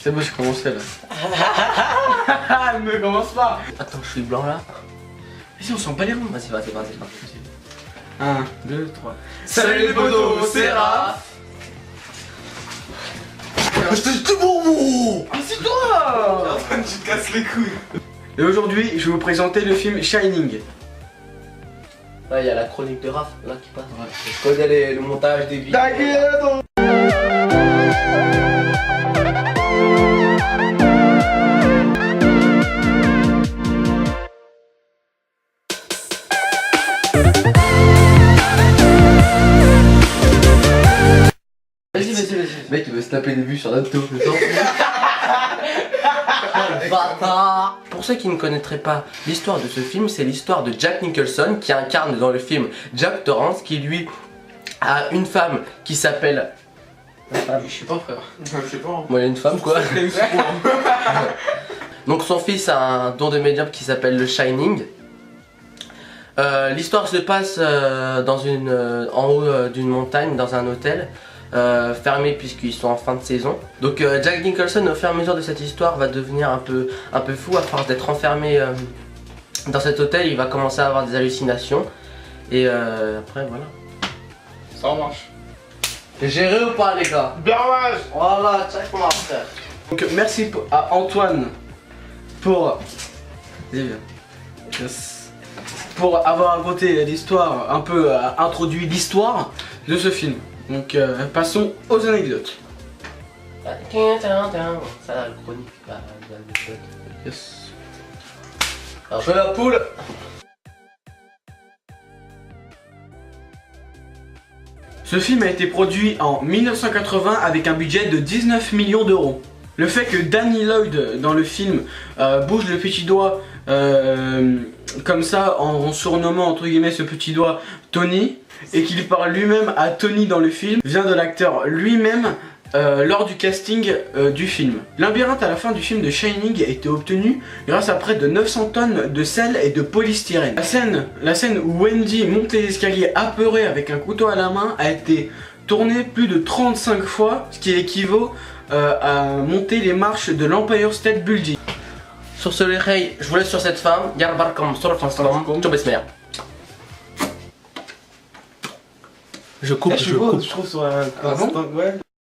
C'est bon, j'ai commencé là. Ne commence pas. Attends, je suis blanc là. Vas-y, on s'en bat les ronds. Vas-y. 1, 2, 3. Salut les potos, c'est Raph. C'était bon. Assieds-toi. Tu te casses les couilles. Et aujourd'hui, je vais vous présenter le film Shining. Là, il y a la chronique de Raph là qui passe. Je connais le montage des vidéos. Vas-y. Le mec il veut se taper des vues sur notre taux. Bâtard. Pour ceux qui ne connaîtraient pas l'histoire de ce film, c'est l'histoire de Jack Nicholson qui incarne dans le film Jack Torrance, qui lui a une femme qui s'appelle... Je sais pas, frère. Je sais pas. Moi il a une femme quoi. Donc son fils a un don de médium qui s'appelle le Shining. L'histoire se passe en haut d'une montagne, dans un hôtel fermé puisqu'ils sont en fin de saison. Donc Jack Nicholson, au fur et à mesure de cette histoire, va devenir un peu fou à force d'être enfermé dans cet hôtel. Il va commencer à avoir des hallucinations et après voilà. Ça marche. J'ai géré ou pas les gars? Bermage. Voilà, check moi frère. Donc merci à Antoine pour avoir raconté l'histoire, un peu introduit l'histoire de ce film. Donc passons aux anecdotes. Ça la chronique. Yes. Alors je fais la poule. Ce film a été produit en 1980 avec un budget de 19 millions d'euros. Le fait que Danny Lloyd dans le film bouge le petit doigt comme ça en surnommant entre guillemets ce petit doigt Tony et qu'il parle lui-même à Tony dans le film vient de l'acteur lui-même lors du casting du film. Labyrinthe à la fin du film de Shining a été obtenu grâce à près de 900 tonnes de sel et de polystyrène. La scène où Wendy monte les escaliers apeurée avec un couteau à la main a été tournée plus de 35 fois, ce qui équivaut à monter les marches de l'Empire State Building. Sur ce les rey, je vous laisse sur cette femme. Yarbarkom sur le François. Je coupe, Je trouve sur un Ah bon ouais.